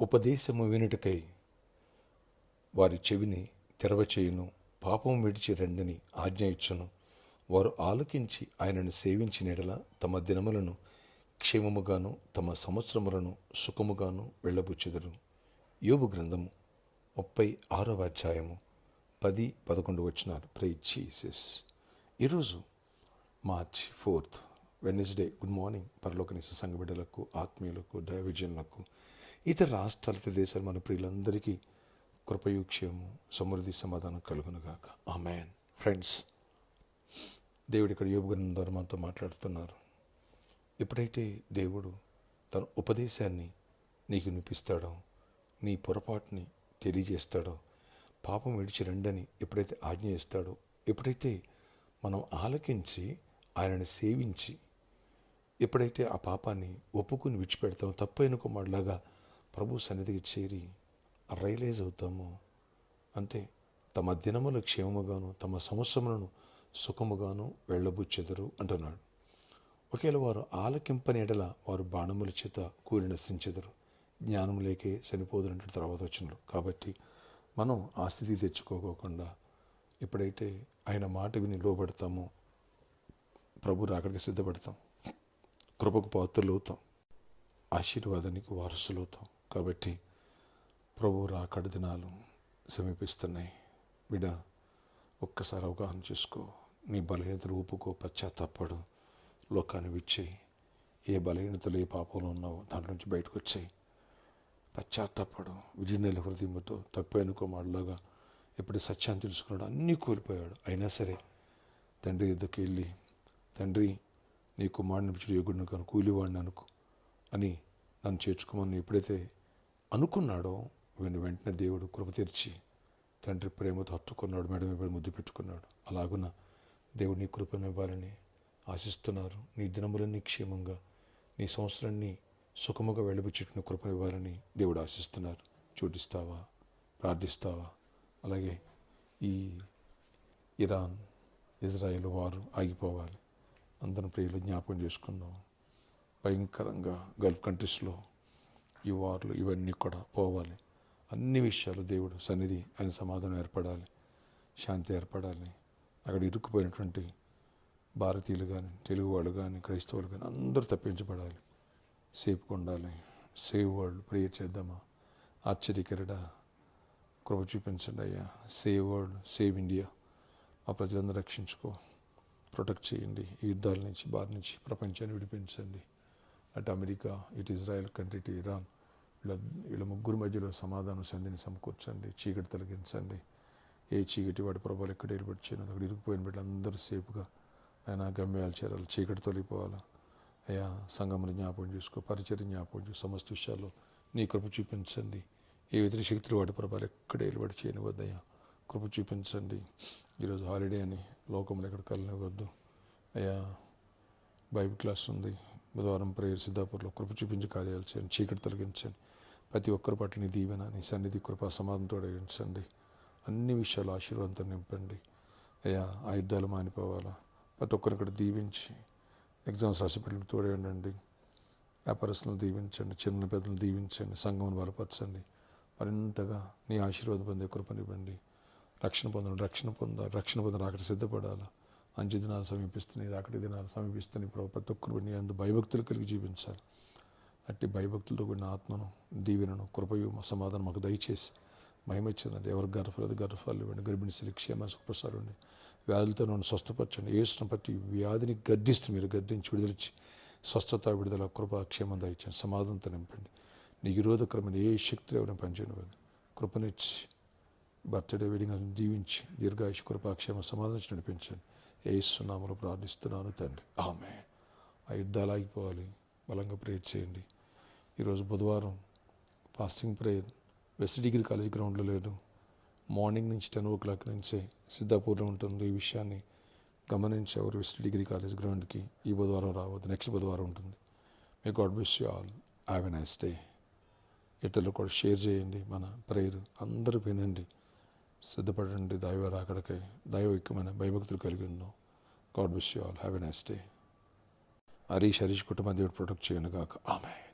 ఉపదేశము వినుటకై వారి చెవిని తెరవచేయును. పాపం విడిచి రండని ఆజ్ఞ ఇచ్చును. వారు ఆలకించి ఆయనను సేవించిన యెడల తమ దినములను క్షేమముగాను తమ సంవత్సరములను సుఖముగాను వెళ్ళబుచ్చెదరు. యోబు గ్రంథము 36వ అధ్యాయము 10-11 వచనాలు. Praise Jesus. ఈరోజు March 4th Wednesday. Good morning పరలోకనిష్ట సంఘ బిడ్డలకు, ఆత్మీయులకు, దైవజనులకు, ఇతర రాష్ట్రాల దేశాలు మన ప్రియులందరికీ కృపయు క్షేమము సమృద్ధి సమాధానం కలుగునుగాక. ఆమేన్. ఫ్రెండ్స్, దేవుడు ఇక్కడ యోబు గ్రంథం ద్వారా మనతో మాట్లాడుతున్నారు. ఎప్పుడైతే దేవుడు తన ఉపదేశాన్ని నీకు వినిపిస్తాడో, నీ పొరపాటుని తెలియజేస్తాడో, పాపం విడిచి రండని ఎప్పుడైతే ఆజ్ఞ ఇస్తాడో, ఎప్పుడైతే మనం ఆలకించి ఆయనను సేవించి ఎప్పుడైతే ఆ పాపాన్ని ఒప్పుకుని విడిచిపెడతామో, తప్పైన కుమారులాగా ప్రభు సన్నిధికి చేరి రియలైజ్ అవుతామో, అంటే తమ దినములు క్షేమముగాను తమ సంవత్సరములను సుఖముగాను వెళ్ళబుచ్చెదరు అంటున్నాడు. ఒకవేళ వారు ఆలకింపని ఎడల వారు బాణముల చేత కూలి నశించెదరు. జ్ఞానం లేకే చనిపోదురంటే తర్వాత వచ్చినలు. కాబట్టి మనం ఆ స్థితి తెచ్చుకోకుండా ఎప్పుడైతే ఆయన మాట విని లోబడతామో ప్రభు రాకడికి సిద్ధపడతాం, కృపకు పాత్రలు అవుతాం, ఆశీర్వాదానికి వారసులు అవుతాం. కాబట్టి ప్రభు రాకడి దినాలు సమీపిస్తున్నాయి. బిడ్డ, ఒక్కసారి అవగాహన చేసుకో. నీ బలహీనతలు ఒప్పుకో, పశ్చాత్తాపడు, లోకాన్ని విచ్చేయి. ఏ బలహీనతలు ఏ పాపంలో ఉన్నావో దాంట్లో నుంచి బయటకు వచ్చాయి. పశ్చాత్తాపడు, విజయనీల హృదయంతో. తప్పు అనుకోమాడలాగా ఎప్పుడు సత్యాన్ని తెలుసుకున్నాడు, అన్నీ కోల్పోయాడు. అయినా సరే తండ్రి ఎద్దుకు వెళ్ళి, తండ్రి నీ కుమారుని పిచ్చి యోగుడిని కాను, కూలివాడిని అనుకో అని నన్ను చేర్చుకోమని ఎప్పుడైతే అనుకున్నాడో వెంటనే దేవుడు కృప తీర్చి తండ్రి ప్రేమతో హత్తుకున్నాడు, మేడం మీద ముద్దు పెట్టుకున్నాడు. అలాగున దేవుడు నీ కృపను ఇవ్వాలని ఆశిస్తున్నారు. నీ దినములన్నీ క్షేమంగా, నీ సంవత్సరాన్ని సుఖముగా వెళ్ళబుచ్చేట్టుకుని కృప ఇవ్వాలని దేవుడు ఆశిస్తున్నారు. చూడిస్తావా? ప్రార్థిస్తావా? అలాగే ఈ ఇరాన్ ఇజ్రాయెల్ వారు ఆగిపోవాలి. అందరం ప్రియులు జ్ఞాపకం చేసుకుందాం. భయంకరంగా గల్ఫ్ కంట్రీస్లో ఈ వార్లు ఇవన్నీ కూడా పోవాలి. అన్ని విషయాలు దేవుడు సన్నిధి, ఆయన సమాధానం ఏర్పడాలి, శాంతి ఏర్పడాలి. అక్కడ ఇరుక్కుపోయినటువంటి భారతీయులు కానీ, తెలుగు వాళ్ళు కానీ, క్రైస్తవులు కానీ అందరూ తప్పించబడాలి, సేఫ్గా ఉండాలి. సేవ్ వరల్డ్ ప్రేయర్ చేద్దామా? ఆశ్చర్యకరుడా, కృప చూపించండి అయ్యా. Save world, save India. ఆ ప్రజలందరూ రక్షించుకో, ప్రొటెక్ట్ చేయండి. ఈ యుద్ధాల నుంచి, బారి నుంచి ప్రపంచాన్ని విడిపించండి. అటు అమెరికా, ఇటు ఇజ్రాయెల్ కంట్రీ, ఇటు ఇరాన్, వీళ్ళ ముగ్గురు మధ్యలో సమాధానం సంధిని సమకూర్చండి. చీకటి తొలగించండి. ఏ చీకటి వాడి ప్రభావాలు ఎక్కడ ఏర్పడిచాను అక్కడ ఇరుక్కుపోయిన బిడ్డలందరూ సేఫ్గా ఆయన గమ్యాలు చేరాలి, చీకటి తొలిపోవాలా. అయ్యా, సంఘమును జ్ఞాపకం చేసుకో, పరిచయం జ్ఞాపకం చేసుకో. సమస్త విషయాల్లో నీ కృప చూపించండి. ఏ ఇతర శక్తులు వాడి ప్రభావాలు ఎక్కడ ఏర్పడి చేయనివద్దయ్యా, కృప చూపించండి. ఈరోజు హాలిడే అని లోకంలో ఎక్కడ కలనివద్దు అయ్యా. బైబిల్ క్లాస్ ఉంది, బుధవారం ప్రేయర్ సిద్ధాపూర్లో. కృప చూపించి కార్యాలు చేయండి, చీకటి తొలగించండి. ప్రతి ఒక్కరి పట్ల నీ దీవెన, నీ సన్నిధి, కృపా సమాధానం తోడగించండి. అన్ని విషయాలు ఆశీర్వాదంతో నింపండి అయ్యా. ఆ యుద్ధాలు మానిపోవాలా. ప్రతి ఒక్కరిని కూడా దీవించి, ఎగ్జామ్స్ రాసి బిడ్డలకు తోడేయండి. వ్యాపారస్తులను దీవించండి, చిన్న పెద్దలను దీవించండి, సంఘమును బలపరచండి. మరింతగా నీ ఆశీర్వాదం పొందే కృపనివ్వండి. రక్షణ పొందాలి, అక్కడ సిద్ధపడాలా. అంచె దినాలు సమీపిస్తున్నాయి, రాకటి దినాలు సమీపిస్తున్నాయి. ప్రతి ఒక్కరు నీ అందు భయభక్తులు కలిగి జీవించాలి. అట్టి భయభక్తులతో కూడిన ఆత్మను, దీవెనను, కృపయు, సమాధానం మాకు దయచేసి మహిమచ్చిందండి. ఎవరికి గర్భఫలాలు ఇవ్వండి. గర్భిణీ స్త్రీ క్షేమ సుఖప్రసారండి. వ్యాధులతో నన్ను స్వస్థపరచండి. ఏసును బట్టి వ్యాధిని గద్దిస్తూ మీరు గద్దించి విడుదలిచ్చి స్వస్థత, విడుదల, కృప, క్షేమం దయచండి. సమాధానంతో నింపండి. నీకు విరోధకరమైన ఏ శక్తులు ఎవరైనా పనిచేయనివ్వండి. కృపనిచ్చి బర్త్డే వెడ్డింగ్ అని దీవించి దీర్ఘాయుష్, కృప, క్షేమ, సమాధానం నడిపించండి. యేసు నామములో ప్రార్థిస్తున్నాను తండ్రి, ఆమేన్. ఆ యుద్ధాలు ఆగిపోవాలి. బలంగా ప్రేయర్ చేయండి. ఈరోజు బుధవారం fasting prayer west degree college గ్రౌండ్లో లేదు. మార్నింగ్ నుంచి 10 o'clock నుంచే సిద్ధాపూర్లో ఉంటుంది. ఈ విషయాన్ని గమనించి ఎవరు వెస్ట్ డిగ్రీ కాలేజ్ గ్రౌండ్కి ఈ బుధవారం రావద్దు, నెక్స్ట్ బుధవారం ఉంటుంది. May God bless you all. Have a nice day. ఇతరులు కూడా షేర్ చేయండి మన ప్రేయర్. అందరూ వినండి, సిద్ధపడండి. దైవ రాకడకై దైవికమైన భయభక్తులు కలిగి ఉందాం. God bless you all. Have a nice day. Harish కుటుంబ దేవుడు ప్రొటెక్ట్ చేయను గాక. ఆమేన్.